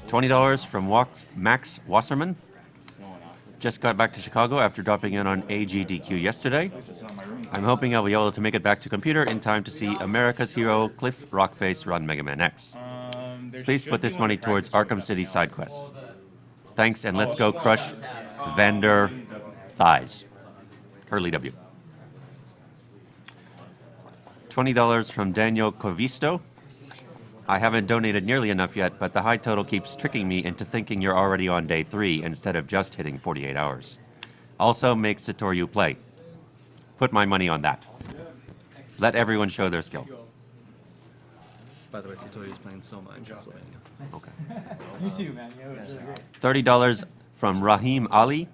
$20 from Max Wasserman. Just got back to Chicago after dropping in on AGDQ yesterday. I'm hoping I'll be able to make it back to computer in time to see America's hero Cliff Rockface run Mega Man X. Please put this money towards Arkham City side quests. Thanks, and let's go crush Vander Thighs. Hurley W. $20 from Daniel Covisto. I haven't donated nearly enough yet, but the high total keeps tricking me into thinking you're already on day 3 instead of just hitting 48 hours. Also, make Satoru play. Put my money on that. Let everyone show their skill. By the way, Satoru's playing Soma in Castlevania. Okay. You too, man. Yeah, it was really great. $30 from Rahim Ali.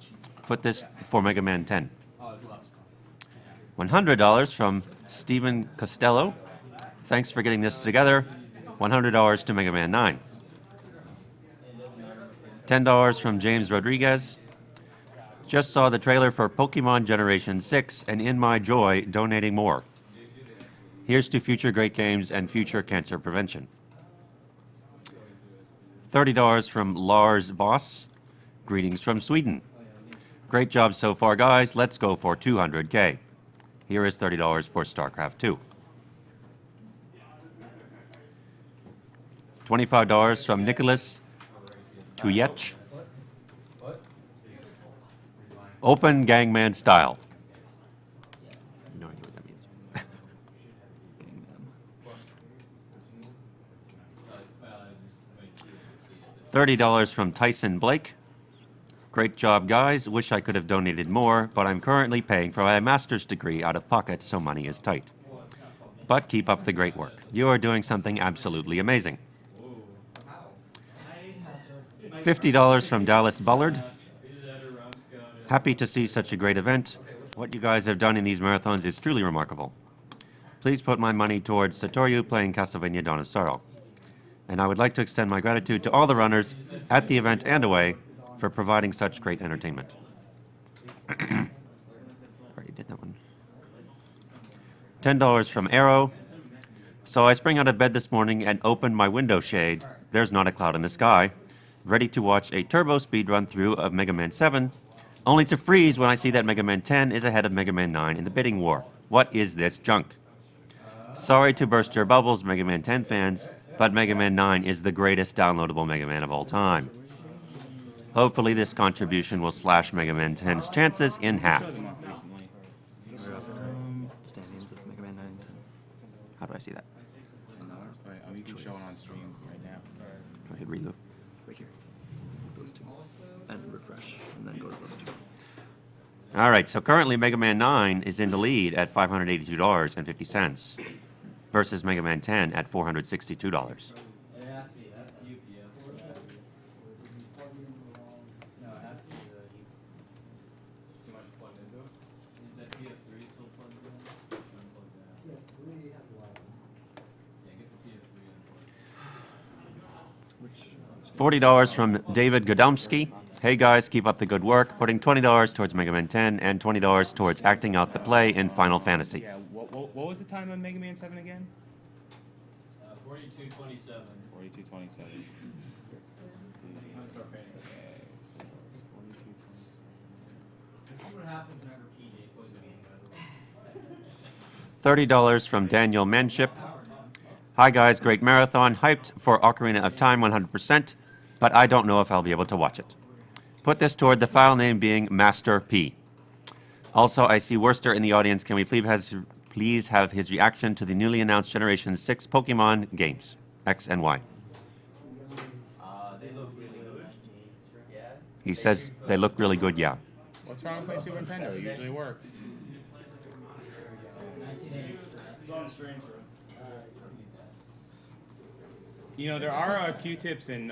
Put this for Mega Man 10. $100 from Stephen Costello. Thanks for getting this together. $100 to Mega Man 9. $10 from James Rodriguez. Just saw the trailer for Pokemon Generation 6, and in my joy, donating more. Here's to future great games and future cancer prevention. $30 from Lars Boss. Greetings from Sweden. Great job so far, guys. Let's go for 200K. Here is $30 for StarCraft 2. $25 from Nicholas Tuyech. Open Gangman style. No idea what that means. $30 from Tyson Blake. Great job, guys. Wish I could have donated more, but I'm currently paying for my master's degree out of pocket, so money is tight. But keep up the great work. You are doing something absolutely amazing. $50 from Dallas Bullard. Happy to see such a great event. What you guys have done in these marathons is truly remarkable. Please put my money towards Satoru playing Castlevania Dawn of Sorrow. And I would like to extend my gratitude to all the runners at the event and away for providing such great entertainment. Already did that one. $10 from Arrow. So I sprang out of bed this morning and opened my window shade. There's not a cloud in the sky. Ready to watch a turbo speed run through of Mega Man 7, only to freeze when I see that Mega Man 10 is ahead of Mega Man 9 in the bidding war. What is this junk? Sorry to burst your bubbles, Mega Man 10 fans, but Mega Man 9 is the greatest downloadable Mega Man of all time. Hopefully this contribution will slash Mega Man 10's chances in half. Standings of Mega Man 9 and 10. How do I see that? You can show it on stream right now. Do I hit reload? Right here. Those two. And refresh, and then go to those two. All right, so currently Mega Man 9 is in the lead at $582.50 versus Mega Man 10 at $462. $40 from David Godomsky. Hey guys, keep up the good work. Putting $20 towards Mega Man 10 and $20 towards acting out the play in Final Fantasy. Yeah, what was the time on Mega Man 7 again? 42:27. 42:27. $30 from Daniel Manship. Hi guys, great marathon. Hyped for Ocarina of Time 100%, but I don't know if I'll be able to watch it. Put this toward the file name being Master P. Also, I see Worcester in the audience. Can we please have his reaction to the newly announced Generation 6 Pokemon games, X and Y? They look really good. Yeah. He says they look really good, yeah. What's wrong with my Super Nintendo? It usually works. It's on stream. You know, there are Q-tips and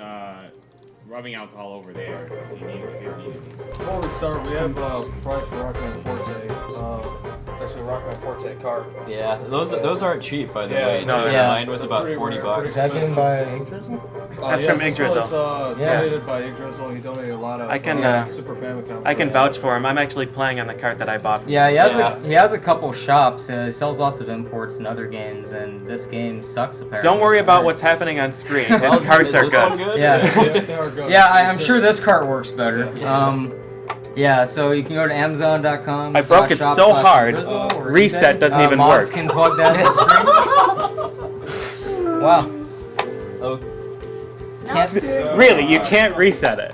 rubbing alcohol over there if you need it. Before we start, we have a price for Rockman Forte. It's actually a Rockman Forte card. Yeah, those aren't cheap, by the way. No, too. yeah. Mine was about $40. Is that in by ink jersey? That's from this Ig Drizzle. was, Yeah. donated by Ig Drizzle. He donated a lot of I can, Super Famicom. I can vouch for him. I'm actually playing on the cart that I bought. From Yeah, him. he has a couple shops. He sells lots of imports and other games, and this game sucks apparently. Don't worry about what's happening on screen. His carts are good. Yeah. They are good. Yeah, I'm sure this cart works better. Yeah, so you can go to Amazon.com. I broke it so hard. Reset doesn't even mods work. can plug that in the screen. Wow. Oh, Can't Really, you can't reset it.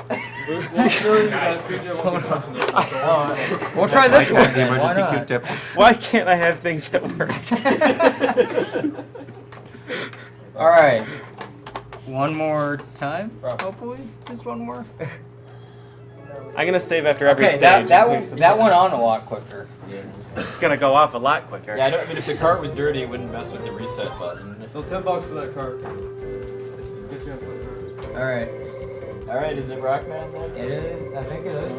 We'll show you guys PJ won't be touching this. We'll try this Mike one. has the then, why emergency not? Q-tips. Why can't I have things that work? All right. One more time, hopefully. Just one more. I'm gonna save after every Okay, stage. that went on a lot quicker. It's gonna go off a lot quicker. yeah, I mean, if the cart was dirty, it wouldn't mess with the reset button. So $10 for that cart. Get you a flip cart. All right. Alright, is it Rockman then? It is. I think it is.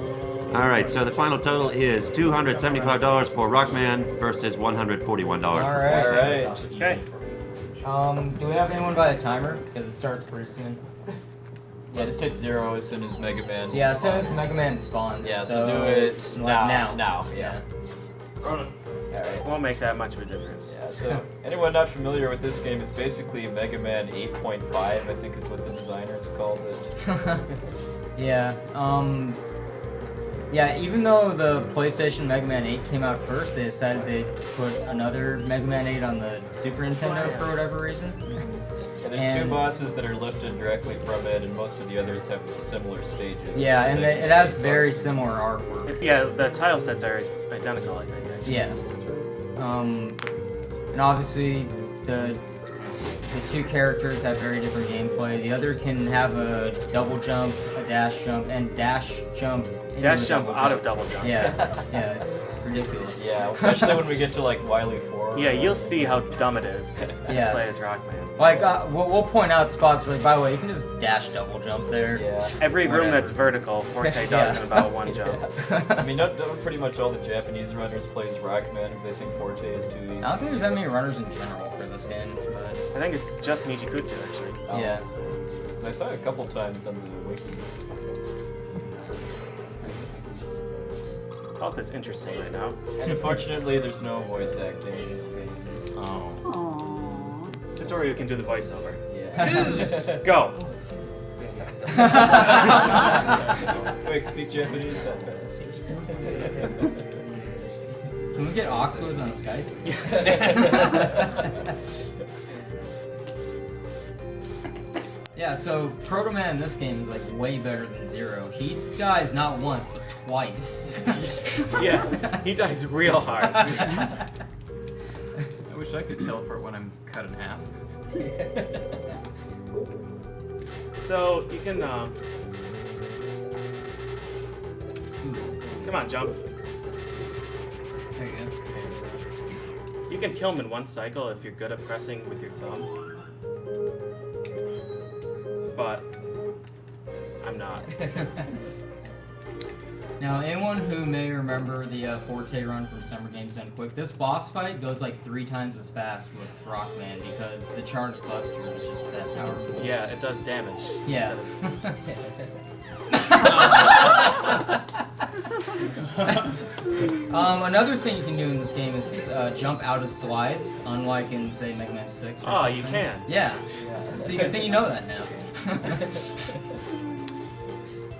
All right, so the final total is $275 for Rockman versus $141 All for right. Forte. Alright. Okay. Do we have anyone by the timer? Because it starts pretty soon. Yeah, just hit 0 as soon as Mega Man. Yeah, as soon as spawns. Mega Man spawns. Yeah, so do it like now. now. Yeah. Alright. Won't make that much of a difference. Yeah, so anyone not familiar with this game, it's basically Mega Man 8.5, I think is what the designers called it. Yeah. Yeah. Even though the PlayStation Mega Man 8 came out first, they decided they'd put another Mega Man 8 on the Super Nintendo for whatever reason. Yeah, there's two bosses that are lifted directly from it, and most of the others have similar stages. Yeah, and it has very similar artwork. Yeah, the tile sets are identical, I think. Actually. Yeah. And obviously the two characters have very different gameplay. The other can have a double jump, a dash jump, and dash jump. into Dash a jump double out of double jump. Yeah, yeah, it's ridiculous. Yeah, especially when we get to like Wily 4. Yeah, you'll see how dumb it is to Yeah. play as Rockman. Like, we'll point out spots where, by the way, you can just dash double jump there. Yeah. Every room Whatever. that's vertical, Forte does Yeah. in about one jump. I mean, pretty much all the Japanese runners plays Rockman because they think Forte is too easy. I don't think there's that many runners in general for this game, but I think it's just Nijikutsu, actually. yeah. So I saw it a couple times on the wiki. Health is interesting right now. And unfortunately, there's no voice acting in this game. Oh. Satoru can do the voiceover. Yeah. Go! Quick, speak Japanese that fast. Can we get Oxford on Skype? Yeah, so Proto Man in this game is like way better than Zero. He dies not once, but twice. Yeah, he dies real hard. I wish I could teleport when I'm cut in half. So, you can, come on, jump. There you go. You can kill him in one cycle if you're good at pressing with your thumb. But I'm not. Now, anyone who may remember the Forte run from Summer Games Done Quick, this boss fight goes like 3 times as fast with Rockman because the charged buster is just that powerful. Yeah, it does damage. Yeah. Another thing you can do in this game is jump out of slides, unlike in, say, Mega Man 6 or Oh, something. you can. Yeah. So good thing you know that now.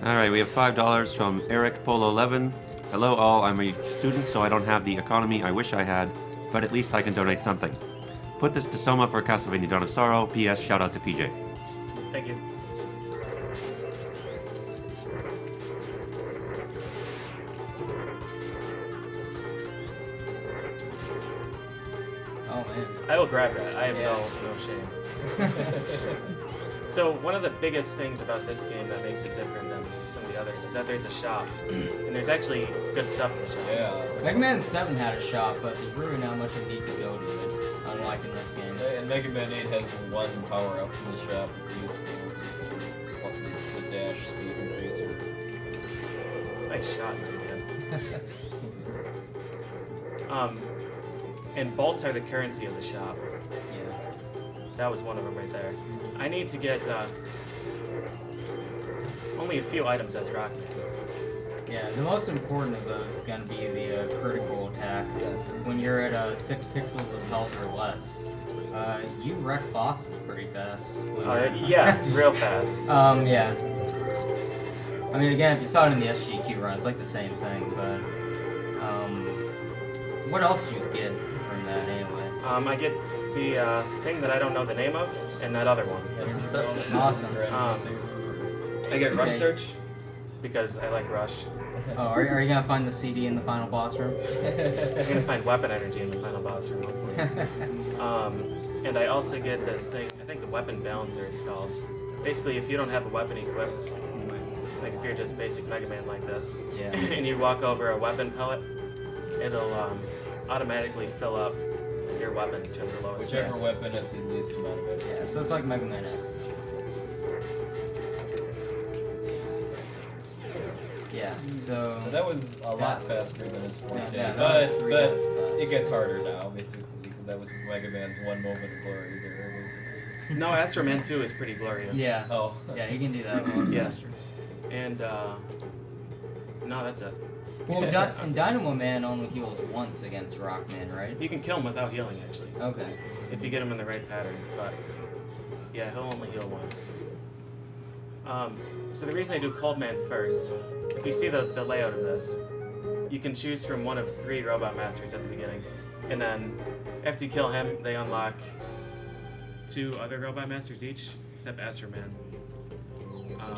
All right, we have $5 from Eric Polo 11. Hello all, I'm a student, so I don't have the economy I wish I had, but at least I can donate something. Put this to Soma for Castlevania Dawn of Sorrow. P.S. Shout out to PJ. Thank you. Oh, man. I will grab that. I have Yeah. no shame. So one of the biggest things about this game that makes it different than some of the others is that there's a shop, and there's actually good stuff in the shop. Yeah. Mega Man 7 had a shop, but there's really not much you need to go to it, unlike in this game. And Mega Man 8 has one power up from the shop that's useful, which is the dash speed increaser. Nice shot, man. And bolts are the currency of the shop. Yeah. That was one of them right there. I need to get only a few items as Rockman. Yeah, the most important of those is gonna be the critical attack. When you're at 6 pixels of health or less, you wreck bosses pretty fast. Yeah, real fast. Yeah. I mean, again, if you saw it in the SGQ run, it's like the same thing, but, what else do you get from that anyway? I get the thing that I don't know the name of, and that other one. Awesome. I get Rush Okay. Search, because I like Rush. Oh, are you gonna find the CD in the final boss room? I'm gonna find weapon energy in the final boss room, hopefully. And I also get this thing, I think the weapon balancer it's called. Basically, if you don't have a weapon equipped, like if you're just basic Mega Man like this, Yeah. and you walk over a weapon pellet, it'll automatically fill up your weapons from the lowest. Whichever base. weapon has the least amount of it. Yeah, so it's like Mega Man X. Yeah, so... So that was a lot faster than his Forte, Yeah, that was but 3 times fast. it gets harder now, basically, because that was Mega Man's one moment of glory there, basically. No, Astro Man 2 is pretty glorious. Yeah. Oh. Yeah, he can do that a lot Yeah. faster. And, no, that's it. Well, and Dynamo Man only heals once against Rockman, right? You can kill him without healing, actually, Okay. if you get him in the right pattern, but yeah, he'll only heal once. So the reason I do Cold Man first, if you see the layout of this, you can choose from one of 3 Robot Masters at the beginning, and then after you kill him, they unlock 2 other Robot Masters each, except Astro Man.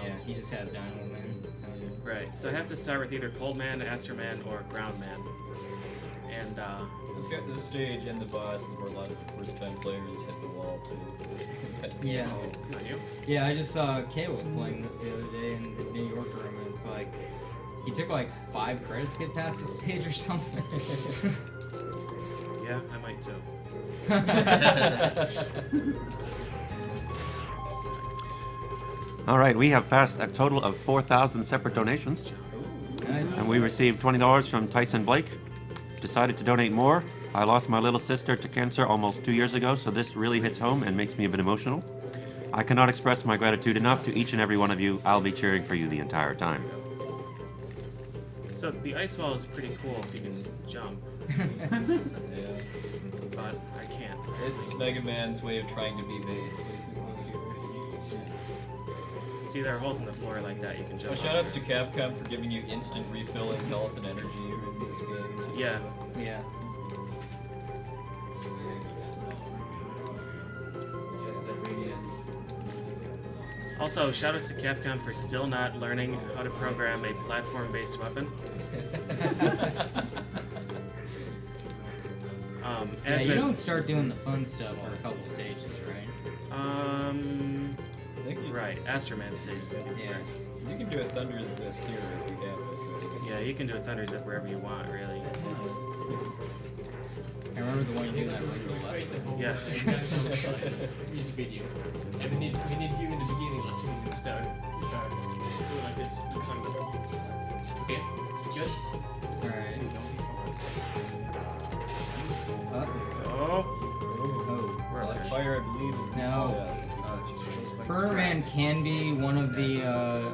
Yeah, he just has Dynamo Man. So. Right, so I have to start with either Cold Man, Astro Man, or Ground Man. And, This stage and the boss is where a lot of first-time players hit the wall, too, for this game. Yeah. oh, on you? Yeah, I just saw Caleb playing this the other day in the New York room, and it's like, he took like 5 credits to get past the stage or something. Yeah, I might too. All right, we have passed a total of 4,000 separate donations, Nice. and we received $20 from Tyson Blake. Decided to donate more. I lost my little sister to cancer almost 2 years ago, so this really hits home and makes me a bit emotional. I cannot express my gratitude enough to each and every one of you. I'll be cheering for you the entire time. So the ice wall is pretty cool if you can jump, Yeah. but I can't. It's Mega Man's way of trying to be base, basically. See, there are holes in the floor like that you can jump. Oh, shoutouts to Capcom for giving you instant refilling health and energy in this game. Yeah. Yeah. Also, shoutouts to Capcom for still not learning how to program a platform-based weapon. Yeah, As you with- don't start doing the fun stuff for a couple stages, right? Thank you. Right, Astro Man stage is gonna be Yeah. first. You can do a Thunder Zip here if you have it. Yeah, you can do a Thunder Zip wherever you want, really. I remember the one you do in that room to the left. Yeah. Music video. And we need you in the beginning, let's see when we start. Do it like this. Okay? Good? Alright. Oh, Oh. we're Like there. fire, I believe, is No. Burner Burnerman can be one of the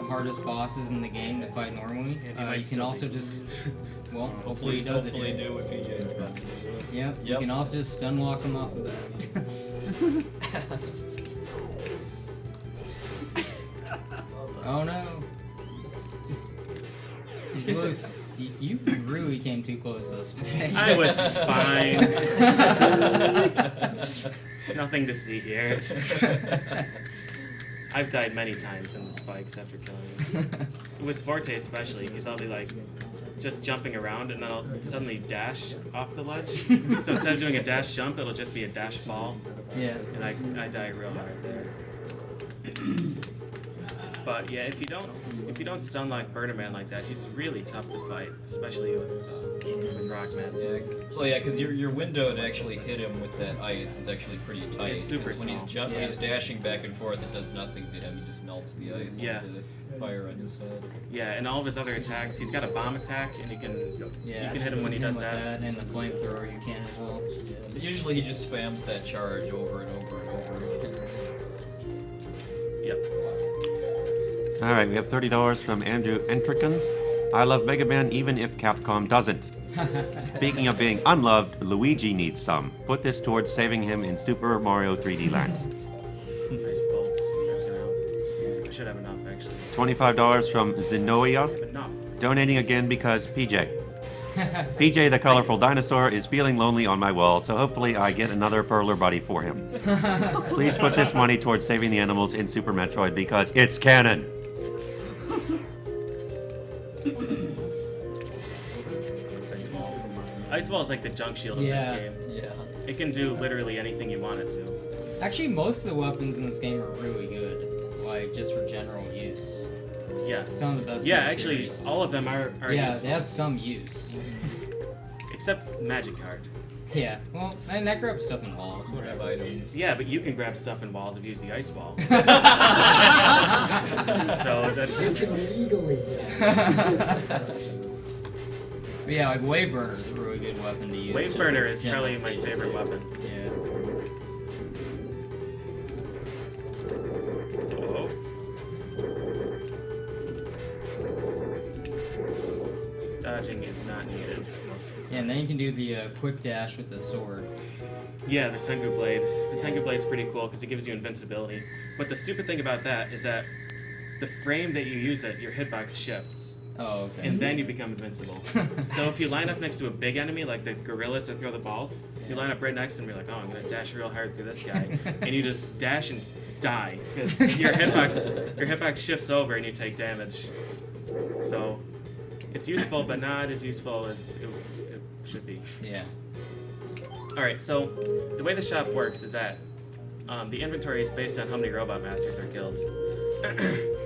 hardest bosses in the game to fight normally. And he might You can still also be. just, well, hopefully he does hopefully it. do what PJ's about to do. Yep. You Yep. can also just stun lock him off of that. Oh no. He's close. You really came too close to this. I was fine. Nothing to see here. I've died many times in the spikes after killing him. With Forte especially, because I'll be like just jumping around and then I'll suddenly dash off the ledge. So instead of doing a dash jump, it'll just be a dash fall. Yeah. And I die real hard there. But yeah, if you don't stun lock Burner Man like that, he's really tough to fight, especially with Rockman. Yeah. Well, yeah, because your window to actually hit him with that ice is actually pretty tight. It's super 'cause when he's small. when he's dashing back and forth, it does nothing to him. He just melts the ice. Yeah. With the fire on his head. Yeah, and all of his other attacks, he's got a bomb attack, and you can hit him when he does with that. and the flamethrower you can as well. Yeah. But usually he just spams that charge over and over and over again. Yep. All right, we have $30 from Andrew Entrican. I love Mega Man even if Capcom doesn't. Speaking of being unloved, Luigi needs some. Put this towards saving him in Super Mario 3D Land. Nice bolts. That's gonna help. I should have enough actually. $25 from Zenoia. I have enough. Donating again because PJ. PJ the colorful dinosaur is feeling lonely on my wall, so hopefully I get another perler buddy for him. Please put this money towards saving the animals in Super Metroid because it's canon. Ice Ball. Ice Ball is like the junk shield of Yeah. this game. Yeah. It can do literally anything you want it to. Actually, most of the weapons in this game are really good, like just for general use. Yeah. Some of the best. Yeah, in the actually, series. all of them are Yeah, useful. they have some use. Except Magic Card. Yeah, well, and that grabs stuff in walls, Grab whatever. items. Yeah, but you can grab stuff in walls if you use the Ice Ball. So that's... legally. But yeah, like Wave Burner is a really good weapon to use. Wave just Burner as is general probably my safety. favorite weapon. Yeah. Oh. Dodging is not needed most of the Yeah, time. and then you can do the quick dash with the sword. Yeah, the Tengu Blade. The Tengu Blade's pretty cool because it gives you invincibility. But the stupid thing about that is that the frame that you use it, your hitbox shifts. Oh, okay. And then you become invincible. So if you line up next to a big enemy, like the gorillas that throw the balls, you line up right next to them, you're like, oh, I'm gonna dash real hard through this guy, and you just dash and die because your hitbox shifts over and you take damage. So it's useful, but not as useful as it should be. Yeah. All right, so the way the shop works is that the inventory is based on how many Robot Masters are killed.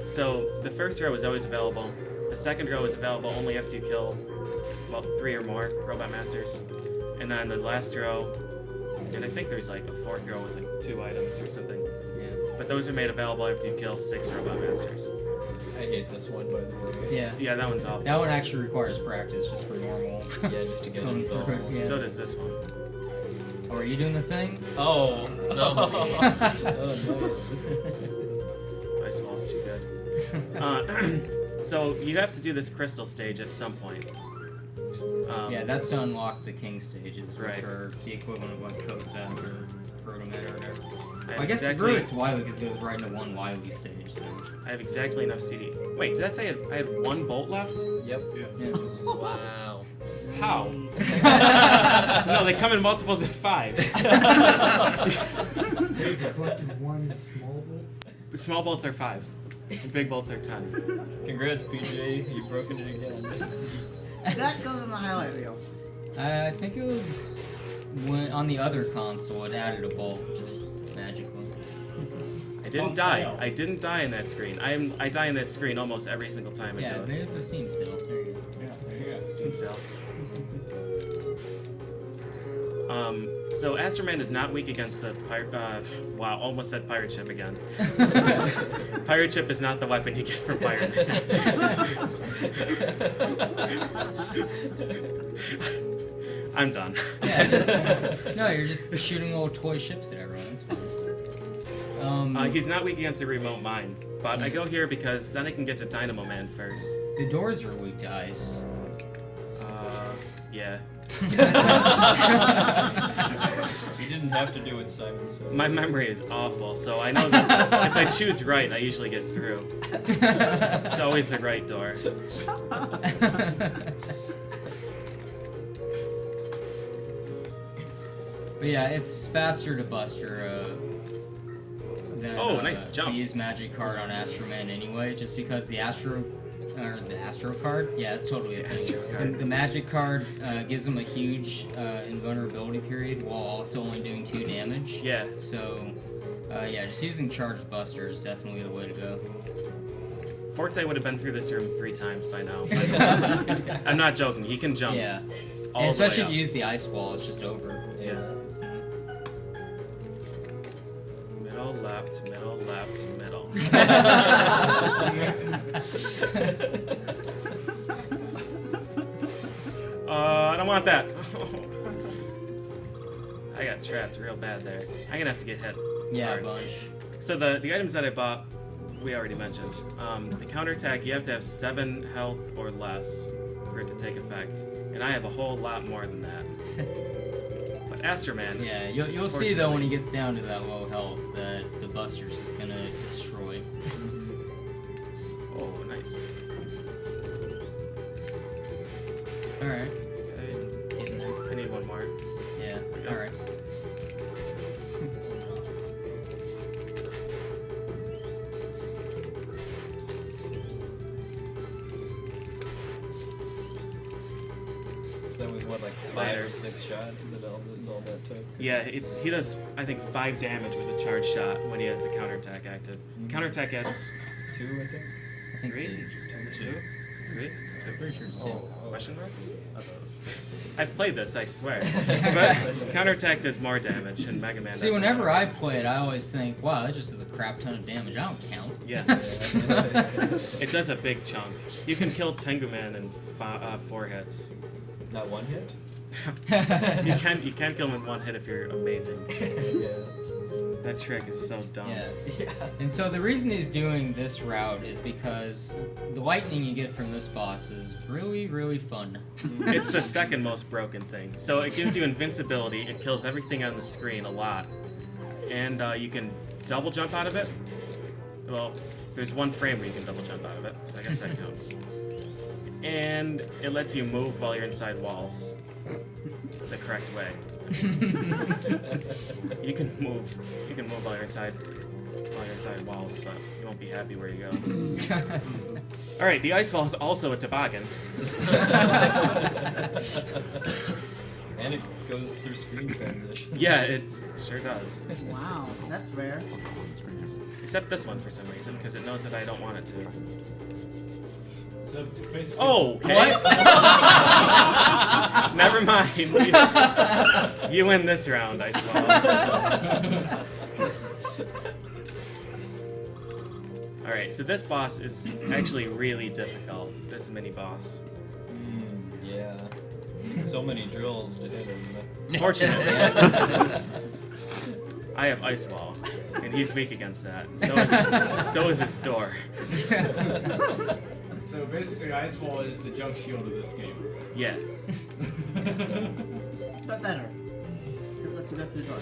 So the first row is always available. The second row is available only after you kill, well, 3 or more Robot Masters. And then the last row, and I think there's like a fourth row with like 2 items or something. Yeah. But those are made available after you kill 6 Robot Masters. I hate this one, by the way. Yeah. Yeah, that one's awful. That one actually requires practice just for normal. Yeah, just to get Going into through it, all. yeah. So does this one. Oh, are you doing the thing? Oh, no. Oh, nice. Ice Wall's too good. So you have to do this crystal stage at some point. Yeah, that's to unlock the king stages, which Right. are the equivalent of like Cossack or Protoman or whatever. have I guess exactly- really it's Wily because it goes right into one Wily stage, so. I have exactly enough CD. Wait, did that say I had 1 bolt left? Yep. Yeah. Wow. How? No, they come in multiples of 5. You've collected one small bolt. Small bolts are 5. And big bolts are 10. Congrats, PJ. You've broken it again. That goes on the highlight reel. I think it was when on the other console it added a bolt, just magically. I didn't die. I didn't die in that screen. I die in that screen almost every single time I Yeah, do maybe it. it's a Steam sale. There you go. Yeah, there you go. Steam sale. So Astroman is not weak against the wow, almost said pirate ship again. Pirate ship is not the weapon you get from Pirate Man. I'm done. Yeah, no, you're just shooting little toy ships at everyone. It's fine. He's not weak against the remote mine, but I go here because then I can get to Dynamo Man first. The doors are weak to ice. Yeah. You didn't have to do what Simon said. My memory is awful, so I know that if I choose right, I usually get through. It's always the right door. But yeah, it's faster to Buster than nice jump. to use Magic Card on Astroman anyway, just because the Astro card, yeah, it's totally a Astro thing. card. The Magic Card gives him a huge invulnerability period while also only doing 2 damage. Yeah. So, yeah, just using Charged Buster is definitely the way to go. Forte would have been through this room 3 times by now. I'm not joking. He can jump. Yeah. All And the way especially if up. you use the Ice Wall, it's just over. Yeah. Middle, left, middle, left, middle. I don't want that. I got trapped real bad there. I'm gonna have to get hit. Yeah, hard. a bunch. So the items that I bought we already mentioned. The counterattack, you have to have 7 health or less for it to take effect. And I have a whole lot more than that. But Astroman... Yeah, you'll see though when he gets down to that low health that the Buster's is gonna destroy. Oh, nice. Alright. Okay. Getting there. I need one more. Yeah, go. alright. That was what, like 5 or 6 shots that all that took? Yeah, he does, I think, 5 damage with a charge shot when he has the counterattack active. Counterattack adds 2, I think. I think 3? they 2? 3? Pretty sure it's Question mark? I've played this, I swear. But counterattack does more damage, and Mega Man See, does whenever I play it, I always think, wow, that just does a crap ton of damage. I don't count. Yeah. It does a big chunk. You can kill Tengu Man in 4 hits. Not 1 hit? You can kill him in 1 hit if you're amazing. Yeah. That trick is so dumb. Yeah. Yeah. And so the reason he's doing this route is because the lightning you get from this boss is really, really fun. It's the second most broken thing. So it gives you invincibility, it kills everything on the screen a lot. And you can double jump out of it. Well, there's 1 frame where you can double jump out of it, so I guess that counts. And it lets you move while you're inside walls the correct way. You can move while you're inside walls, but you won't be happy where you go. All right, the ice wall is also a toboggan. And it goes through screen transitions. Yeah, it sure does. Wow, that's rare. Except this one for some reason, because it knows that I don't want it to. So basically, Oh, okay. Never mind. You win this round, I swallow. Alright, so this boss is actually really difficult, this mini-boss. Yeah. So many drills to hit him. Fortunately, I have Ice Wall, and he's weak against that. So is his door. So basically, Ice Wall is the junk shield of this game. Yeah. But better. It lets you go through the door.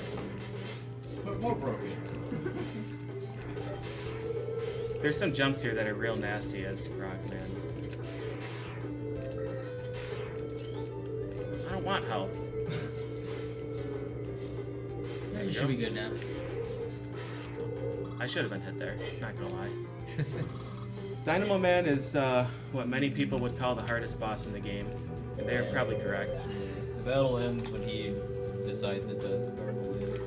But more broken. There's some jumps here that are real nasty as Rockman. I don't want health. Yeah, you should be good now. I should have been hit there, not gonna lie. Dynamo Man is what many people would call the hardest boss in the game, and they are probably correct. The battle ends when he decides it does, normally.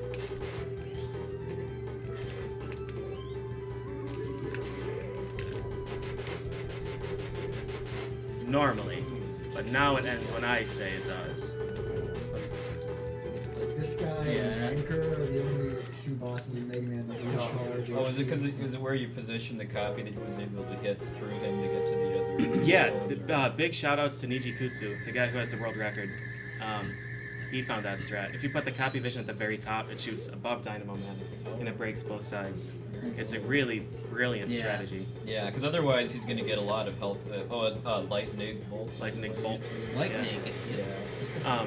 Normally, but now it ends when I say it does. This guy Yeah, and Anchor are the only 2 bosses in Mega Man that you charge. Oh, is it because it was where you positioned the copy that he was able to get through him to get to the other? Yeah, zone, big shout outs to Niji Kutsu, the guy who has the world record. He found that strat. If you put the copy vision at the very top, it shoots above Dynamo Man, and it breaks both sides. It's a really brilliant strategy. Yeah, because otherwise he's going to get a lot of health. Lightning bolt. Lightning bolt. Lightning. Yeah.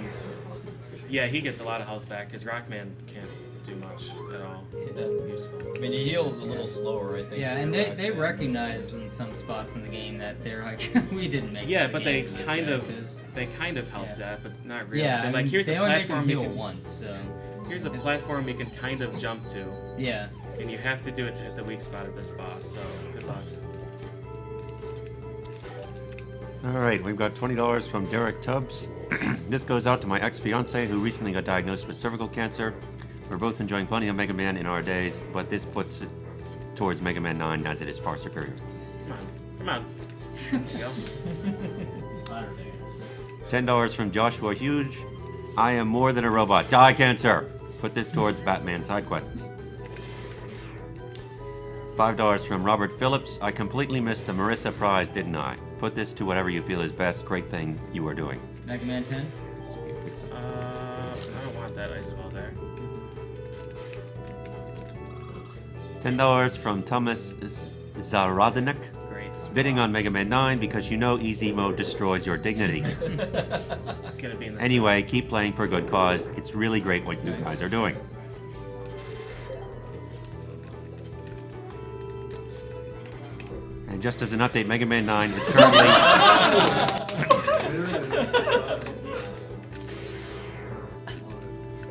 Yeah, he gets a lot of health back because Rockman can't do much at all. Yeah. Useful. I mean, he heals a little slower, I think. Yeah, than and they Rockman. recognize in some spots in the game that they're like, we didn't make Yeah, this but game for this guy, 'cause- they kind of helped that, but not really. Yeah, They're I like, mean, here's they a only make him platform you heal can, once, so here's a platform you can kind of jump to, yeah. and you have to do it to hit the weak spot of this boss. So good luck. All right, we've got $20 from Derek Tubbs. This goes out to my ex-fiance who recently got diagnosed with cervical cancer. We're both enjoying plenty of Mega Man in our days, but this puts it towards Mega Man 9 as it is far superior. Come on. There you go. $10 from Joshua Huge. I am more than a robot. Die cancer. Put this towards Batman side quests. $5 from Robert Phillips. I completely missed the Marissa prize, didn't I? Put this to whatever you feel is best. Great thing you are doing. Mega Man 10? I don't want that ice wall there. $10 from Thomas Zaradanek, Great. bidding on Mega Man 9 because you know easy mode destroys your dignity. It's gonna be in the Anyway, keep playing for a good cause. It's really great what you guys are doing. And just as an update, Mega Man 9 is currently...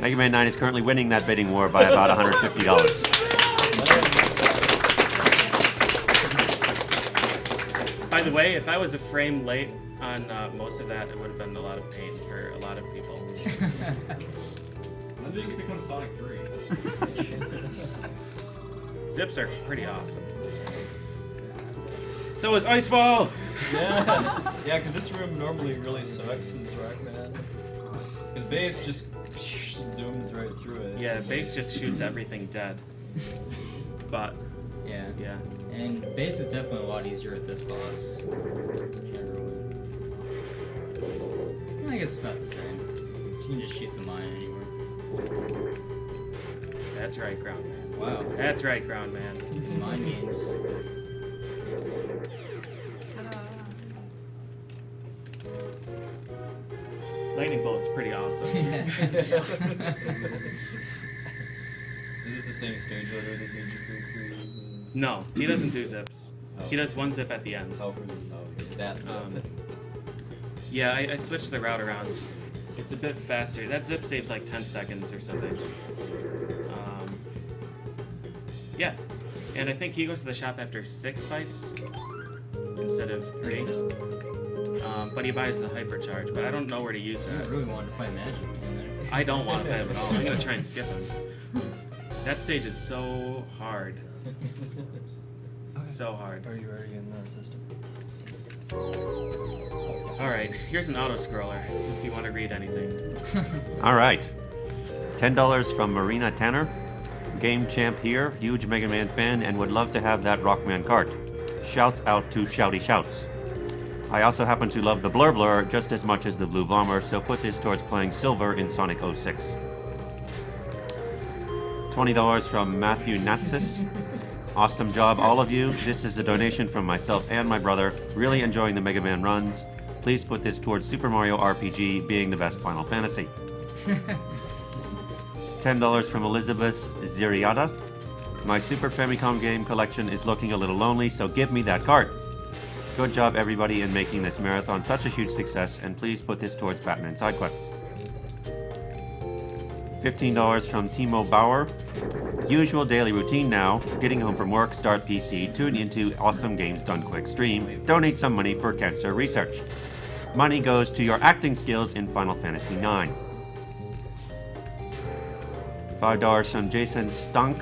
Mega Man 9 is currently winning that bidding war by about $150. By the way, if I was a frame late on most of that, it would have been a lot of pain for a lot of people. When did this become Sonic 3? Zips are pretty awesome. So is Iceball! Yeah, yeah, because this room normally really sucks as Rockman. Because base just zooms right through it. Yeah, base just shoots everything dead. But, Yeah. yeah. And base is definitely a lot easier with this boss. Generally. I guess it's about the same. You can just shoot the mine anywhere. That's right, Ground Man. Wow. That's right, Ground Man. Mind games. Lightning Bolt's pretty awesome. Is it the same stage order that M2K2 uses? No, he doesn't do zips. Oh. He does one zip at the end. Oh, for the, okay, that. Yeah, I switched the route around. It's a bit faster. That zip saves like 10 seconds or something. Yeah, and I think he goes to the shop after 6 fights instead of 3. But he buys the hypercharge, but I don't know where to use I that. really wanted to fight Magic in there. I don't want to fight him at all. I'm gonna try and skip him. That stage is so hard. So hard. Are you already in the system? Alright, here's an auto-scroller if you want to read anything. All right. $10 from Marina Tanner. Game champ here, huge Mega Man fan, and would love to have that Rockman cart. Shouts out to Shouty Shouts. I also happen to love the Blur Blur just as much as the Blue Bomber, so put this towards playing Silver in Sonic 06. $20 from Matthew Natsis. Awesome job, all of you. This is a donation from myself and my brother. Really enjoying the Mega Man runs. Please put this towards Super Mario RPG being the best Final Fantasy. $10 from Elizabeth Ziriada. My Super Famicom game collection is looking a little lonely, so give me that cart. Good job, everybody, in making this marathon such a huge success, and please put this towards Batman side quests. $15 from Timo Bauer. Usual daily routine now. Getting home from work, start PC, tune into Awesome Games Done Quick stream, donate some money for cancer research. Money goes to your acting skills in Final Fantasy IX. $5 from Jason Stunk.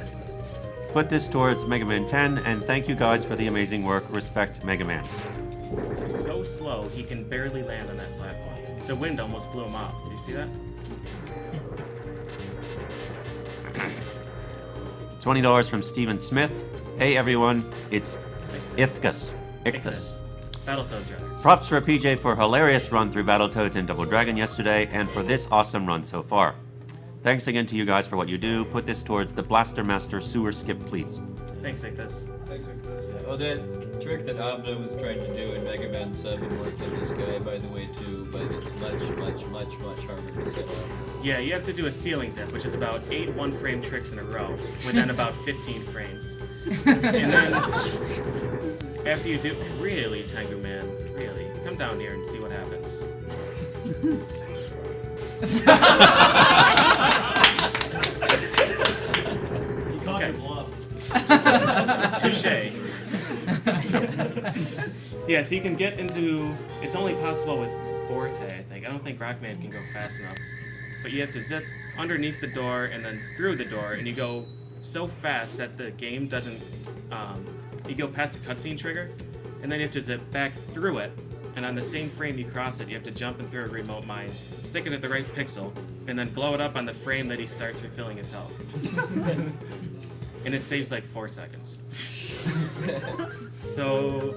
Put this towards Mega Man 10, and thank you guys for the amazing work. Respect, Mega Man. He's so slow, he can barely land on that platform. The wind almost blew him off. Did you see that? $20 from Steven Smith. Hey everyone, it's Ithkus. Ichthus. Battletoads, rather. Props for PJ for hilarious run through Battletoads and Double Dragon yesterday, and for this awesome run so far. Thanks again to you guys for what you do. Put this towards the Blaster Master sewer skip, please. Thanks, Ichthus. Yeah. Oh, that trick that Abda was trying to do in Mega Man 7 works on this guy, by the way, too, but it's much harder to set up. Yeah, you have to do a ceiling zip, which is about 8 one-frame tricks in a row, within about 15 frames. And then, after you do... Really, Tengu Man, really. Come down here and see what happens. You caught your bluff. Touche. Yeah, so you can get into... It's only possible with Forte, I think. I don't think Rockman can go fast enough. But you have to zip underneath the door and then through the door, and you go so fast that the game doesn't... you go past the cutscene trigger, and then you have to zip back through it, and on the same frame you cross it, you have to jump in through a remote mine, stick it at the right pixel, and then blow it up on the frame that he starts refilling his health. And it saves like 4 seconds. So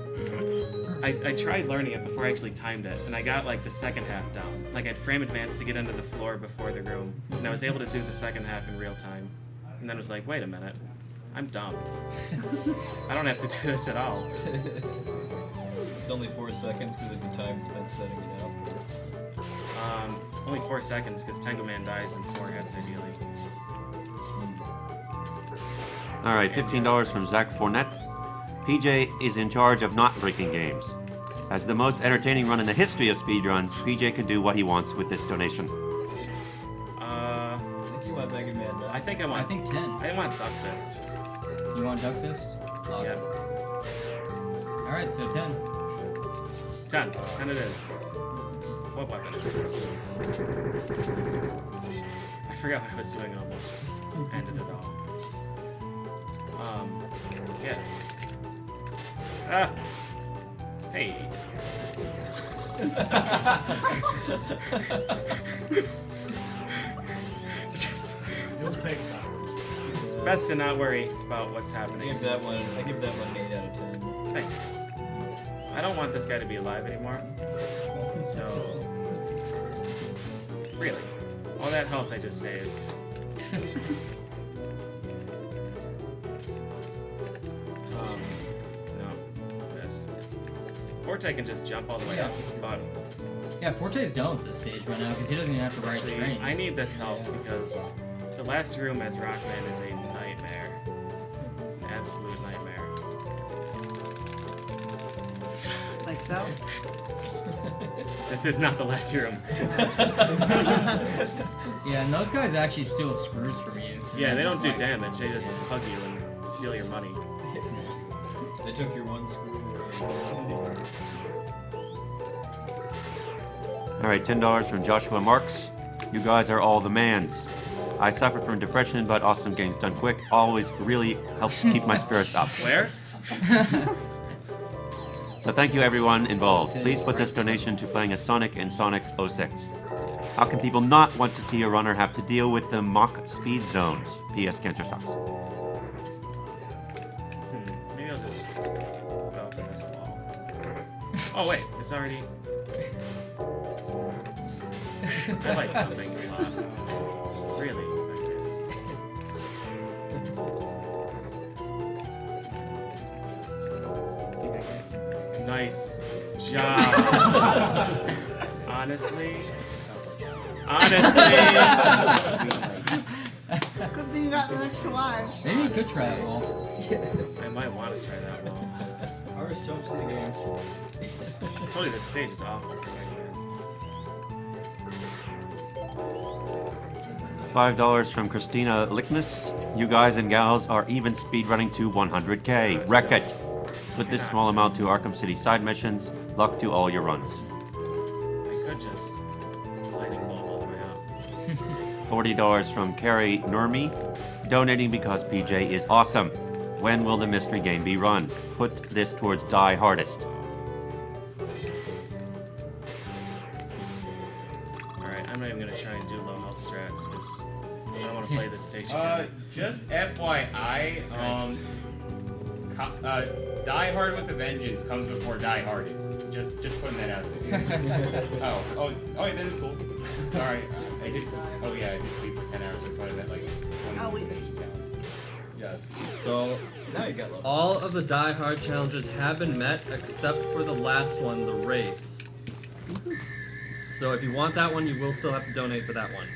I tried learning it before I actually timed it, and I got like the second half down. Like I'd frame advance to get into the floor before the room, and I was able to do the second half in real time. And then it was like, wait a minute, I'm dumb. I don't have to do this at all. It's only 4 seconds because of the time spent setting it up. Only 4 seconds because Tango Man dies in 4 hits ideally. All right, $15 from Zach Fournette. PJ is in charge of not breaking games. As the most entertaining run in the history of speedruns, PJ can do what he wants with this donation. I think you want Mega Man now. I think I want. I think 10. I want Duck Fist. You want Duck Fist? Awesome. Yeah. Alright, so 10. 10. 10 it is. What weapon is this? I forgot what I was doing. I almost just ended it all. Yeah. Ah. Hey. It's big. Best to not worry about what's I happening. give that one an 8 out of 10. Thanks. I don't want this guy to be alive anymore. So, really, all that health I just saved. No, this. Forte can just jump all the way up. But Yeah, Forte's done with this stage right now because he doesn't even have to ride actually, trains. I need this help because the last room as Rockman is a nightmare. An absolute nightmare. Like so? This is not the last room. Yeah, and those guys actually steal screws from you. Yeah, they don't Just do like- damage. They just hug you and steal your money. They took your one screw. All right, $10 from Joshua Marks. You guys are all the mans. I suffered from depression, but awesome games done quick always really helps keep my spirits up. Where? So thank you everyone involved. Please put this donation to playing as Sonic in Sonic 06. How can people not want to see a runner have to deal with the mock speed zones? P.S. Cancer sucks. Maybe I'll just go up in this wall. Oh wait, it's already. I like jumping a lot. Really. Nice job. Honestly. Good thing you got the extra lives. Maybe you could try it all. I might want to try that wall. Hardest jumps in the game. I told you this stage is awful for Mega Man. $5 from Christina Lickness. You guys and gals are even speedrunning to 100K. Wreck it. Put this small amount to Arkham City side missions. Luck to all your runs. I could just lightning bolt all the way up. $40 from Carrie Normie. Donating because PJ is awesome. When will the mystery game be run? Put this towards Die Hardest. Alright, I'm not even gonna try and do low health strats because I don't want to play this stage again. Just FYI, Nice. Die Hard with a Vengeance comes before Die Hardest. Just putting that out there. oh, yeah, that is cool. Sorry, I did. Oh yeah, I did sleep for 10 hours in front of that, like 20 Oh, wait. Yes. So, Now you got level. all of the Die Hard challenges have been met except for the last one, the race. So if you want that one, you will still have to donate for that one.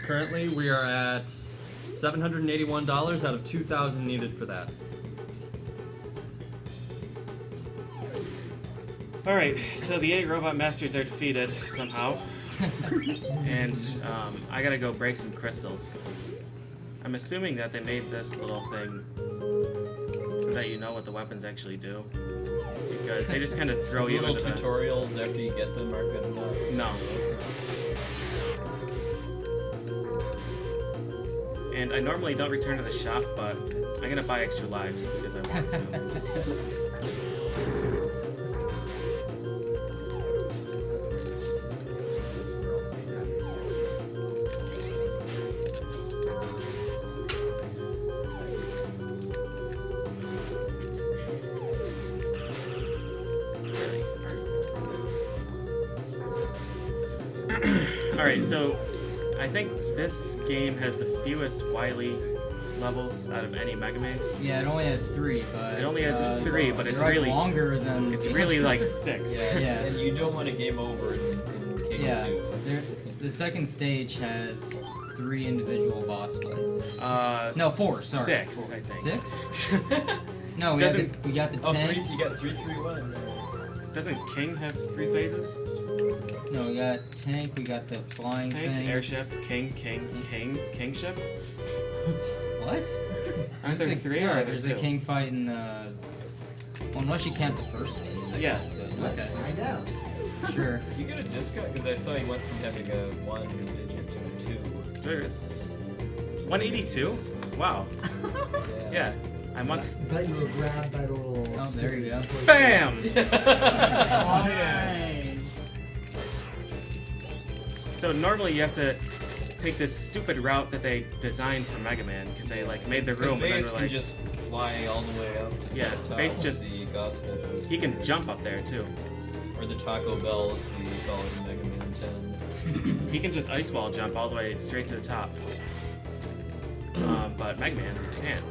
Currently, we are at $781 out of $2,000 needed for that. Alright, so the 8 robot masters are defeated somehow. And I gotta go break some crystals. I'm assuming that they made this little thing so that you know what the weapons actually do. Because they just kind of throw you Little into the... tutorials after you get them are good enough. No. And I normally don't return to the shop, but I'm gonna buy extra lives because I want to. Alright, so I think this game has the fewest Wily levels out of any Mega Man. Yeah, it only has 3, but It only has 3, but it's they're, like, really longer than. It's really like 6. Yeah, Yeah. and you don't want to game over in King Yeah, 2. the second stage has 3 individual boss fights. No, 4. Sorry, 6, 4. I think. 6? No, we got the 10. Oh, 3, you got 3, 3, 1. Doesn't King have 3 phases? No, we got tank. We got the flying Tank, thing. airship, kingship. What? Aren't there 3 or are there there's 2? a king fight in well, unless you count the first phase, I Yeah. guess, but Let's okay. find out. Sure. You get a discount because I saw you went from having a 1 stage to a 2. Sure. 182? Wow. Yeah. I must. Bet you were grabbed by the little. Oh, there you go. BAM! Nice. So normally you have to take this stupid route that they designed for Mega Man because they like made the room and then Base were can like, just fly all the way up to Yeah, the top Base of just- the gospel post. he can jump up there too. Or the Taco Bell as we call it in Mega Man 10. He can just ice wall jump all the way straight to the top. But Mega Man can't.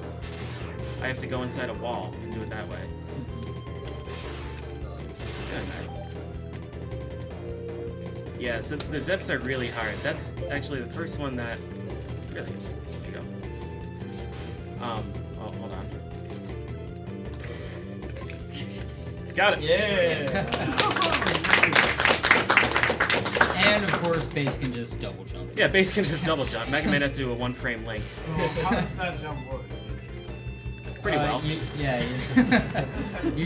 I have to go inside a wall and do it that way. Yeah, so the zips are really hard. That's actually the first one that really. There you go. Oh, hold on. Got it. Yeah. And of course, base can just double jump. Yeah, base can just double jump. Mega Man has to do a 1-frame link. So how does that jump work? Pretty well. You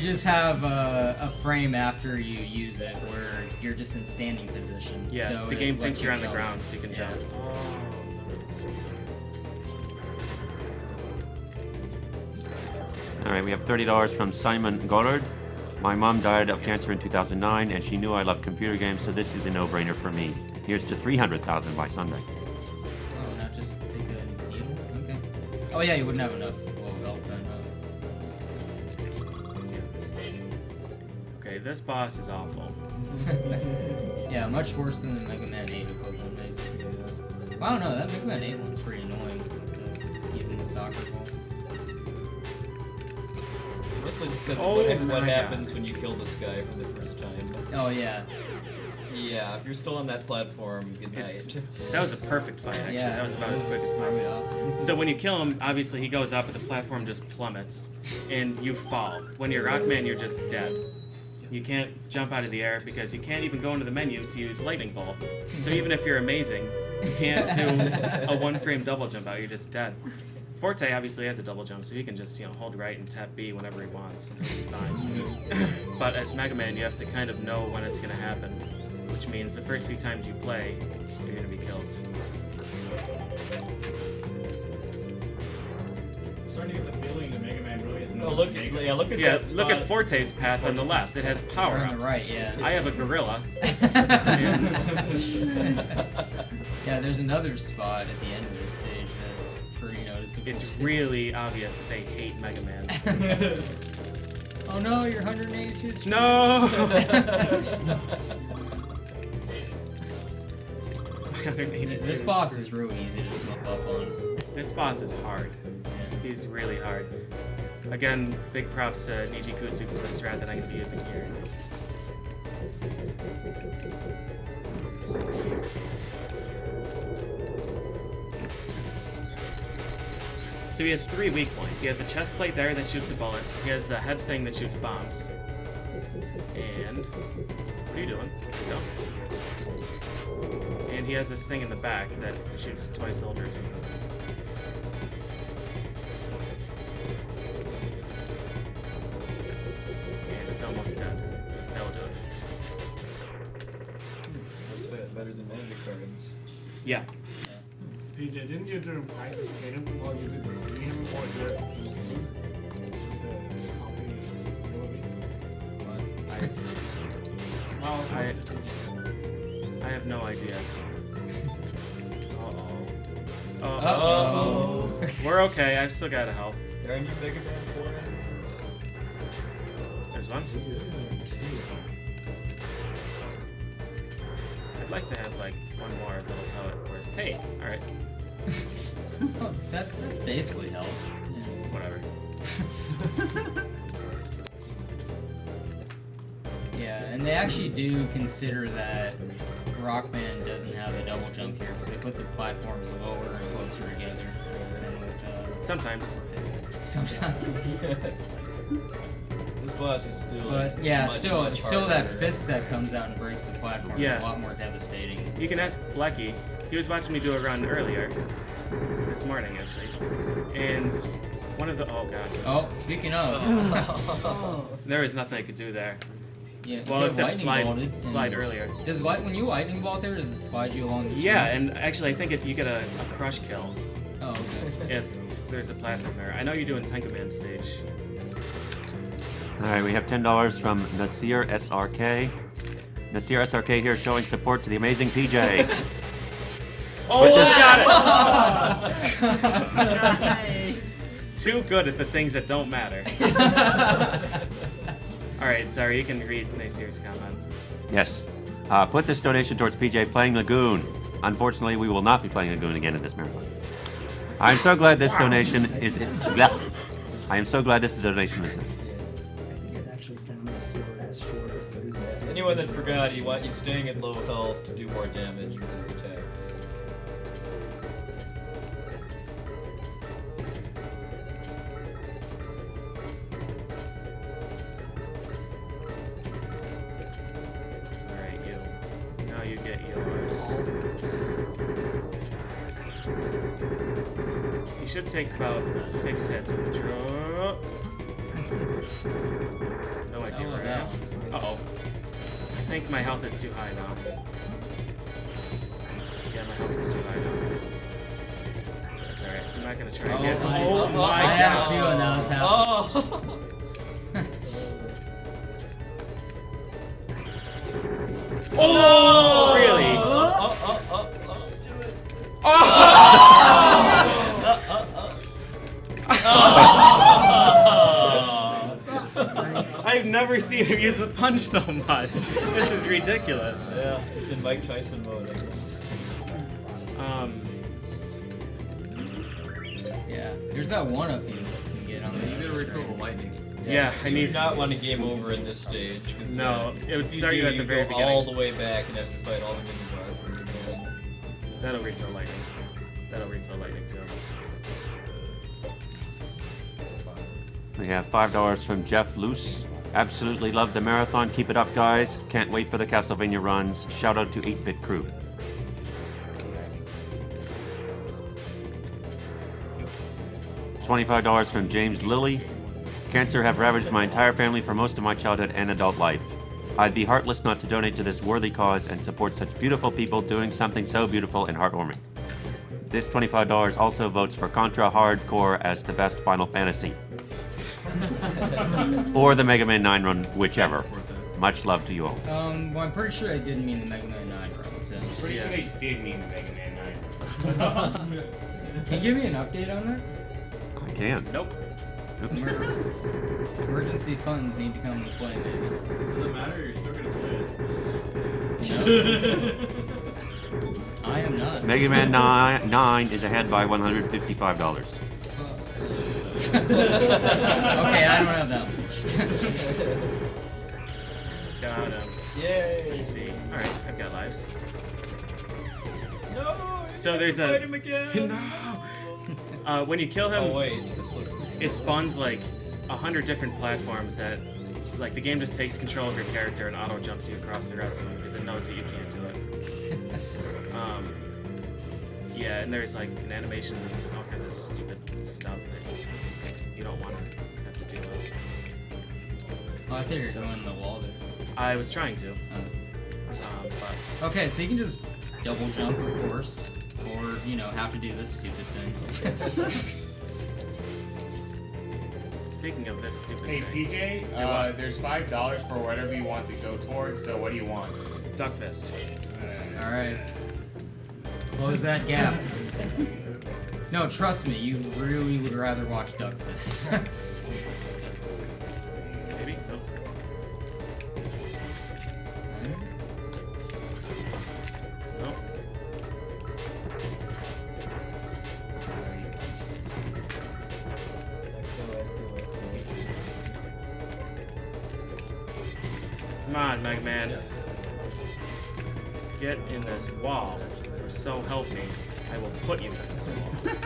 just have a frame after you use it where you're just in standing position. Yeah, so the it game lets thinks you you're on the jump. ground, so you can Yeah. jump. All right, we have $30 from Simon Goddard. My mom died of cancer in 2009, and she knew I loved computer games, so this is a no-brainer for me. Here's to 300,000 by Sunday. Oh, not just take a needle? Okay. Oh yeah, you wouldn't have enough low health then. Okay, this boss is awful. Yeah, much worse than the Mega Man 8 equivalent, maybe. I don't know, that Mega Man 8 one's pretty annoying. Even the soccer ball. Mostly just because Oh what my God. happens when you kill this guy for the first time. Oh yeah. Yeah, if you're still on that platform, good night. That was a perfect fight, actually. Yeah. That was about as quick as Pretty possible. awesome. So when you kill him, obviously he goes up, but the platform just plummets, and you fall. When you're Rockman, you're just dead. You can't jump out of the air because you can't even go into the menu to use Lightning Bolt. So even if you're amazing, you can't do a 1-frame double jump out. You're just dead. Forte obviously has a double jump, so he can just hold right and tap B whenever he wants, and he'll be fine. But as Mega Man, you have to kind of know when it's going to happen, which means the first few times you play, you're going to be killed. I'm starting to get the feeling that Mega Man really isn't. Oh, look at that Look at spot. Forte's path on the left. It has Or power on ups. the right, yeah. I have a gorilla. Yeah, there's another spot at the end of this stage that's pretty noticeable. It's really obvious that they hate Mega Man. Oh no, you're 182. No! This boss is really easy to slip up on. This boss is hard. He's really hard. Again, big props to M2K2 for the strat that I'm going to be using here. So he has 3 weak points. He has a chest plate there that shoots the bullets. He has the head thing that shoots bombs. And what are you doing? There you go. And he has this thing in the back that shoots toy soldiers or something. And it's almost dead. That'll do it. That's better than Magic cards. Yeah. PJ, didn't you do practice him while you didn't see him or your the company's ability? I have no idea. Uh-oh. Uh-oh. We're okay. I've still got a health. There are new Mega Man 4 enemies. There's one. I'd like to have like one more little pellet. Hey, all right. That's basically health. Whatever. Yeah, and they actually do consider that Rockman doesn't have a double jump here because they put the platforms lower and closer together than with Sometimes. sometimes. This boss is still. But yeah, much, still much that harder. fist that comes out and breaks the platform Yeah. is a lot more devastating. You can ask Blackie. He was watching me do a run earlier. This morning, actually. And one of the... Oh, God. Oh, speaking of. There was nothing I could do there. Yeah, Well, get except lightning slide bolted, and earlier. Does when you lightning bolt there, does it slide you along the street? Yeah, and actually I think you get a crush kill Oh, okay. if there's a platform there. I know you're doing Tenkaman stage. All right, we have $10 from Nasir SRK. Nasir SRK here showing support to the amazing PJ. Oh, this- got it! Too good at the things that don't matter. Alright, sorry, you can read Nasir's comment. Yes. Put this donation towards PJ playing Lagoon. Unfortunately, we will not be playing Lagoon again in this marathon. I'm so glad this donation is. I am so glad this donation is. I think it actually found a sword as short as the Lumen sword. Anyone that forgot, he's staying at low health to do more damage with his attacks. Alright, you. Now you get yours. You should take about 6 hits with the draw. No idea where I am. Uh-oh. I think my health is too high now. Yeah, my health is too high now. That's alright. I'm not gonna try again. I My have a God. feeling that was happening. Oh! Oh, really? I've never seen him use a punch so much. This is ridiculous. Yeah, it's in Mike Tyson mode, I guess. Yeah, there's that one up you can get on You there. gotta refill the lightning. Yeah, I you need- do not want to game over in this stage. 'Cause, No, it would if start you do, at the very go beginning. all the way back and have to fight all the mini bosses again. That'll refill lightning. That'll refill lightning too. We have $5 from Jeff Luce. Absolutely love the marathon. Keep it up, guys. Can't wait for the Castlevania runs. Shout out to 8-Bit Crew. $25 from James Lilly. Cancer have ravaged my entire family for most of my childhood and adult life. I'd be heartless not to donate to this worthy cause and support such beautiful people doing something so beautiful and heartwarming. This $25 also votes for Contra Hardcore as the best Final Fantasy. Or the Mega Man 9 run, whichever. Much love to you all. Well, I'm pretty sure I didn't mean the Mega Man 9 run, so. Pretty sure they did mean the Mega Man 9. Can you give me an update on that? I can. Nope. Oops. Emergency funds need to come into play, maybe. Does it matter? You're still gonna play it. No. I am not. Mega Man 9 is ahead by $155. Okay, I don't have that much. Got him. Yay! Let's see. Alright, I've got lives. No! So there's fight a. him again! No! When you kill him, Oh wait, this looks. it spawns like 100 different platforms that, like, the game just takes control of your character and auto jumps you across the rest of them because it knows that you can't do it. Yeah, and there's like an animation and all kinds of stupid stuff that you don't want to have to deal with. Oh, I think you're going in the wall there. I was trying to, but Okay, so you can just double jump, of course, or, you know, have to do this stupid thing. speaking of this stupid Hey, thing, PJ, there's $5 for whatever you want to go towards, so what do you want? Duck Fist. Alright. Close that gap. No, trust me, you really would rather watch Duck Fist. Maybe? Nope. Nope. Come on, Mega Man. Yes. Get in this wall. Or so help me, I will put you in this wall.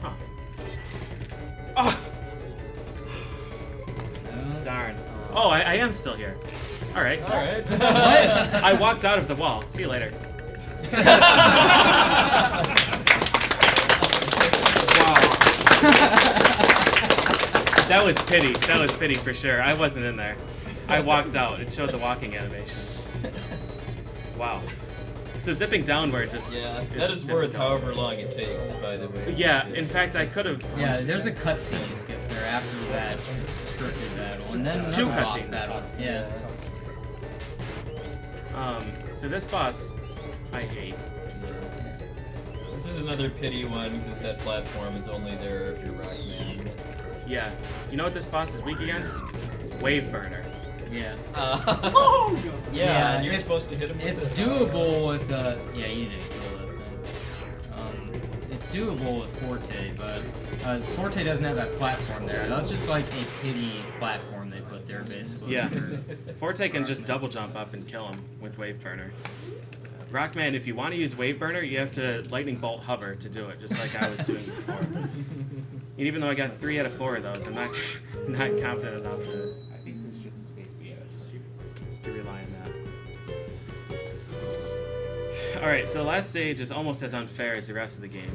Huh. Oh! Darn. Oh, I am still here. Alright. Alright. What? I walked out of the wall. See you later. That was pity. That was pity for sure. I wasn't in there. I walked out. It showed the walking animation. Wow. So zipping downwards is Yeah, that is worth difficult. however long it takes, by the way. Yeah, in fact, I could have. Yeah, there's a cutscene you skip there after that scripted battle, and then Two another boss cutscenes. battle. Yeah. So this boss, I hate. This is another pity one because that platform is only there if you're Rockman. Yeah. You know what this boss is weak against? Wave burner. Yeah. Yeah, and you're it's- supposed to hit him with It's it. doable with yeah, you didn't kill that thing. It's doable with Forte, but Forte doesn't have that platform there. That's just like a pity platform they put there, basically. Yeah. Forte can just double jump up and kill him with wave burner. Rockman, if you want to use wave burner, you have to lightning bolt hover to do it, just like I was doing before. And even though I got 3 out of 4 of those, I'm not confident enough to I think there's just a space B. to rely on that. Alright, so the last stage is almost as unfair as the rest of the game.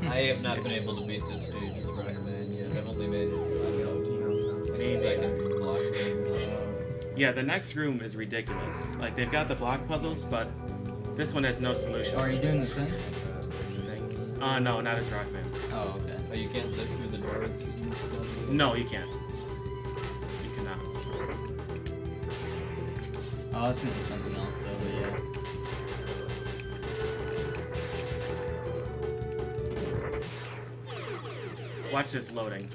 I have not been able to beat this stage as Rockman yet. I've only made it, I don't know, Me the second block room or so. Yeah, the next room is ridiculous. Like, they've got the block puzzles, but this one has no solution. Are you doing the thing? No, not as Rockman. Oh, okay. Oh, you can't zip through the doors in this one? No, you can't. You cannot. Oh, I was thinking something else though, but yeah. Watch this loading.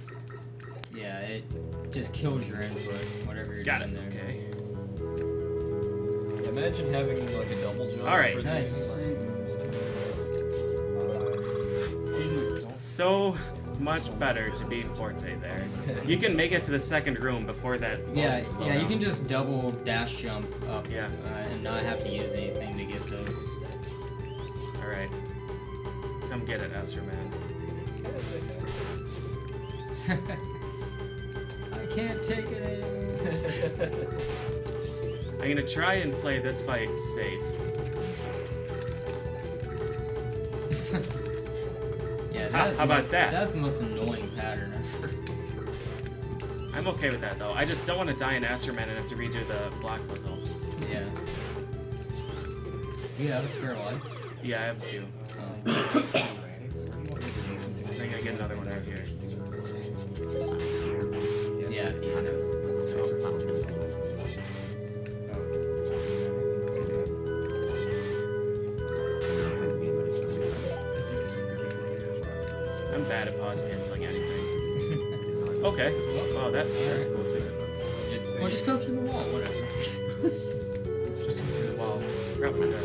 Yeah, it just kills your input, whatever you're Got it. doing there. Okay. Imagine having like a double jump. Alright. For Nice. So much better to be Forte there. You can make it to the second room before that. Yeah, loading slow yeah, you down. can just double dash jump up Yeah. and not have to use anything to get those. Alright. Come get it, Astro Man. I can't take it anymore. I'm gonna try and play this fight safe. Yeah, How that's about that? That's the most annoying pattern ever. I'm okay with that though. I just don't want to die in Astro Man and have to redo the block puzzle. Yeah. Do you have a spare life? Yeah, I have a few. Oh. I'm gonna get another one right here. Yeah, at the end. I'm bad at pause canceling anything. Okay. Wow, that's cool too. Well, just go through the wall, whatever. Just go through the wall. Grab my gun.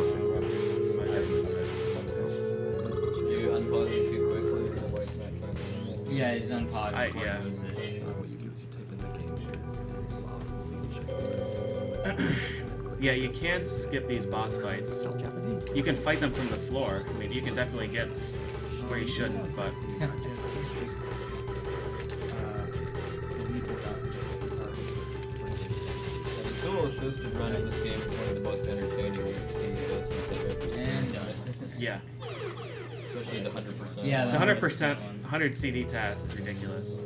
You unpause it too quickly, that's why it's not constant. Yeah, he's unpodded I- before yeah. he moves it. Yeah, you can't skip these boss fights. You can fight them from the floor. I mean, you can definitely get where you shouldn't, but The tool assisted run of this game is one of the most entertaining TDSs I've ever seen. And done. yeah. Especially the 100%. Yeah, The the 100%, 100% 100 CD task is ridiculous.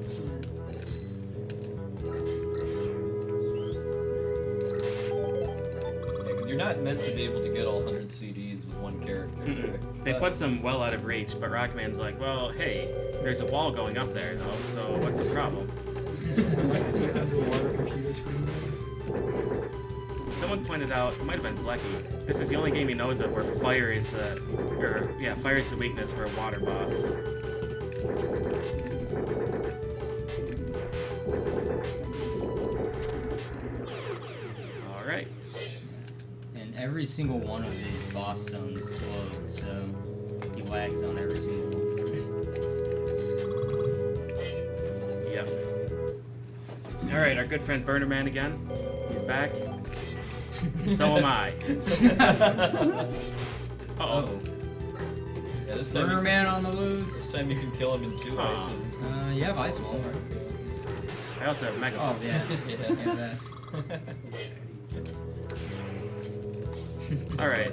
Because you're not meant to be able to get all 100 CDs with one character. Mm-mm. They put some well out of reach, but Rockman's like, well, hey, there's a wall going up there, though, so what's the problem? Someone pointed out, it might have been Blecky, this is the only game he knows of where fire is the weakness for a water boss. Alright. And every single one of these boss zones loads, so he lags on every single one. Yep. Alright, our good friend Burner Man again. He's back. So am I. Uh-oh. Yeah, this time Burner you, Man on the this loose. time you can kill him in 2 Aw. ices. You have Ice Wall, right? I also have Mega Oh, Boost. yeah. Yeah. Yeah, that. Alright.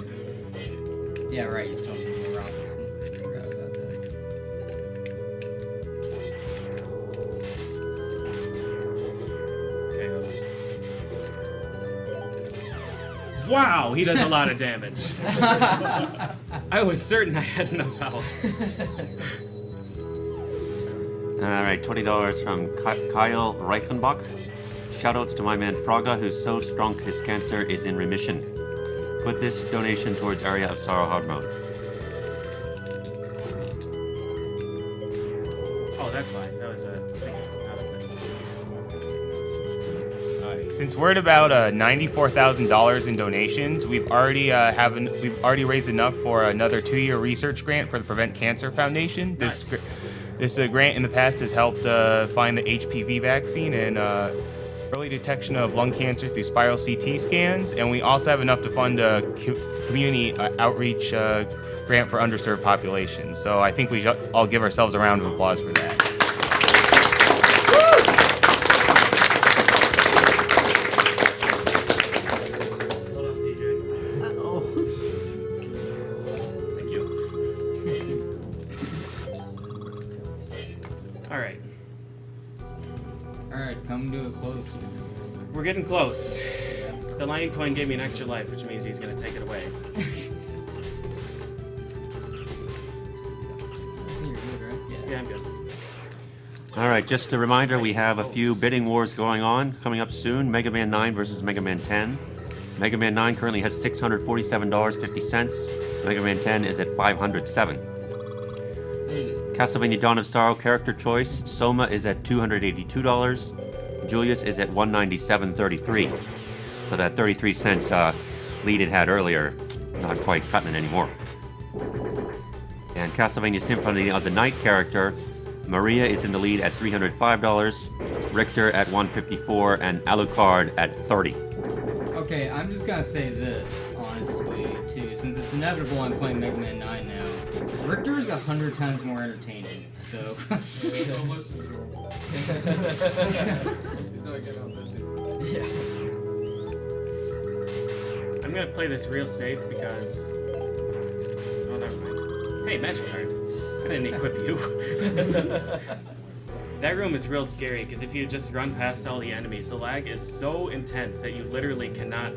Yeah, right, you still need more rockets. Forgot about that. Chaos. Wow, he does a lot of damage. I was certain I had enough health. All right, $20 from Kyle Reichenbach. Shoutouts to my man Fraga, who's so strong his cancer is in remission. Put this donation towards Area of Sorrow hard mode. Oh, that's fine. That was a thing, not a thing. Alright, since we're at about $94,000 in donations, we've already raised enough for another 2-year research grant for the Prevent Cancer Foundation. Nice. This grant in the past has helped find the HPV vaccine and early detection of lung cancer through spiral CT scans, and we also have enough to fund a community outreach grant for underserved populations. So I think we should all give ourselves a round of applause for that. Hold on, DJ. Uh-oh. Thank you. Alright. Alright, come to a close. We're getting close. The lion coin gave me an extra life, which means he's gonna take it away. You're good, right? Yeah, I'm good. All right, just a reminder, we have a few bidding wars going on coming up soon. Mega Man 9 versus Mega Man 10. Mega Man 9 currently has $647.50. Mega Man 10 is at $507. Castlevania Dawn of Sorrow character choice, Soma is at $282. Julius is at $197.33. So that 33-cent lead it had earlier, not quite cutting it anymore. And Castlevania Symphony of the Night character, Maria is in the lead at $305, Richter at $154, and Alucard at $30. Okay, I'm just gonna say this, honestly, too. Since it's inevitable I'm playing Mega Man 9 now, Richter is 100 times more entertaining, so... Don't listen to him. He's not getting on this. Yeah. I'm gonna play this real safe because... Oh, never mind. Hey, magic card. I didn't equip you. That room is real scary because if you just run past all the enemies, the lag is so intense that you literally cannot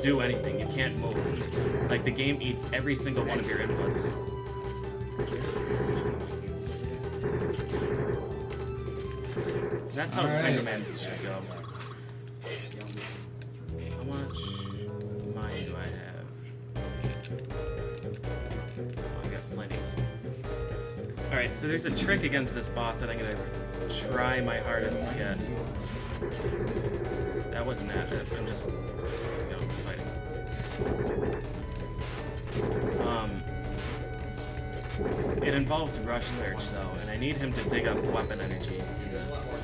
do anything. You can't move. Like, the game eats every single one of your inputs. That's how Alright. Mega Man should go. How much mine do I have? Oh, I got plenty. Alright, so there's a trick against this boss that I'm gonna try my hardest to get. That wasn't that. I'm just, fighting. It involves rush search though, and I need him to dig up weapon energy because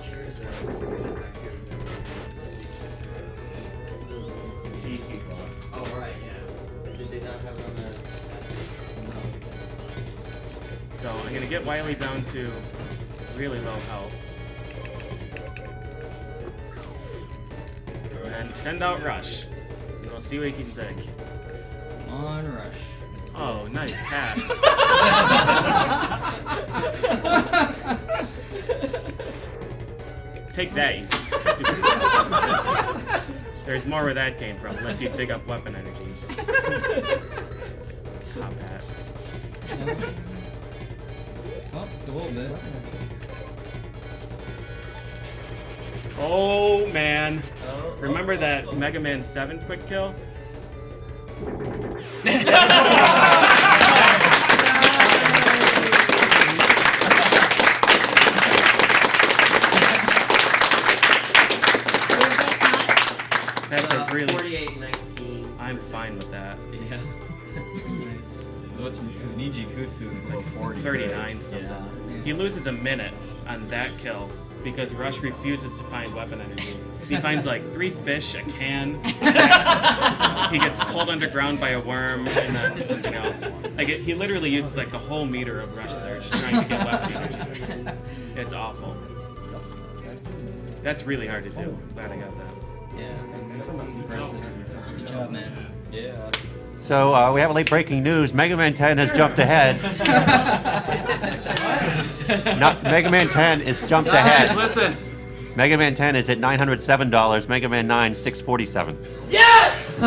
Oh, right, yeah. Did they not have it on the... So I'm gonna get Wily down to really low health. And then send out Rush. And we'll see what he can dig. Come on, Rush. Oh, nice hat. Take that, you stupid. There's more where that came from, unless you dig up weapon energy. Top hat. Well, it's a little bit. Oh, man. Remember that Mega Man 7 quick kill? That's a really... 48-19. I'm fine with that. Yeah. Nice. The what's because Niji-Kutsu is below 40. 39 right? something. Yeah. He loses a minute on that kill because Rush refuses to find weapon energy. He finds like 3 fish, a can. He gets pulled underground by a worm and then something else. Like he literally uses like the whole meter of Rush Search trying to get weapon energy. It's awful. That's really hard to do. Glad I got that. Yeah. Impressive. Good job, man. Yeah. So we have a late breaking news. Mega Man 10 has jumped ahead. Not Mega Man 10 is jumped ahead. Listen. Mega Man 10 is at $907. Mega Man 9 $647. Yes!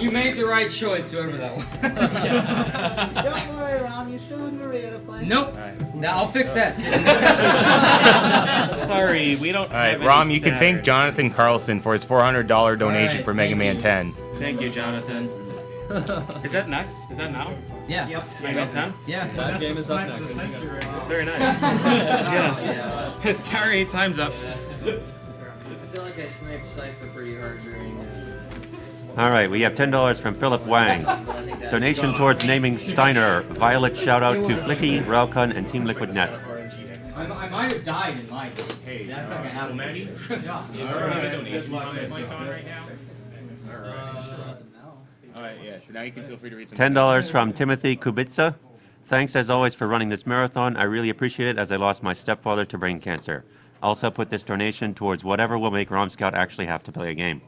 You made the right choice, whoever that was. Don't worry, Rom. You're still in Maria to play. Nope. Now I'll fix that. Sorry, we don't. All right, have Rom, any you can thank Saturns. Jonathan Carlson for his $400 donation right, for Mega thank Man you. 10. Thank you, Jonathan. Is that next? Is that now? Yeah. Yep. Mega Man 10? Yeah. That game is up next. Very nice. Yeah. Sorry, time's up. I feel like I sniped Cypher pretty hard during. All right, we have $10 from Philip Wang. Donation towards naming Steiner. Violet shout out to Flicky, Railcun, and Team Liquid Net. I might have died in my game. Hey, that's not gonna happen. All right, yeah, so now you can feel free to read some. $10 from Timothy Kubica. Thanks as always for running this marathon. I really appreciate it as I lost my stepfather to brain cancer. Also put this donation towards whatever will make Rom Scout actually have to play a game.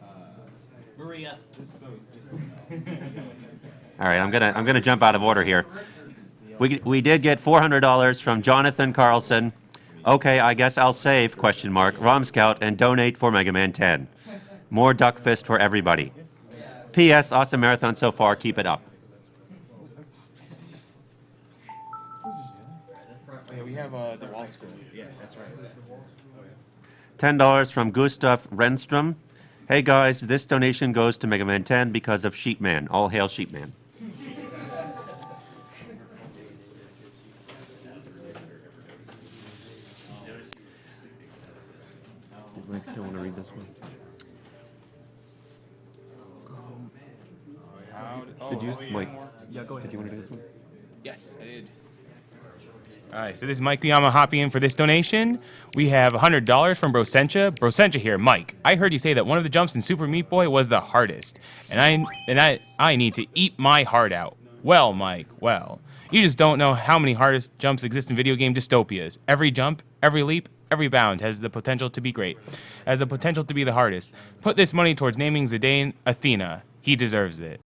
Maria. All right, I'm gonna jump out of order here. We did get $400 from Jonathan Carlson. Okay, I guess I'll save ? Rom Scout and donate for Mega Man 10. More duck fist for everybody. P.S. Awesome marathon so far. Keep it up. Yeah, we have the wall scroll. Yeah, that's right. $10 from Gustav Renstrom. Hey guys, this donation goes to Mega Man 10 because of Sheepman. All hail Sheepman. Does Mike still want to read this one? Did you, Mike? Yeah, go ahead. Did you want to do this one? Yes, I did. All right, so this is Mike Liyama hopping in for this donation. We have $100 from Brosencha. Brosencha here, Mike. I heard you say that one of the jumps in Super Meat Boy was the hardest, and I need to eat my heart out. Well, Mike, well, you just don't know how many hardest jumps exist in video game dystopias. Every jump, every leap, every bound has the potential to be great, has the potential to be the hardest. Put this money towards naming Zidane Athena. He deserves it.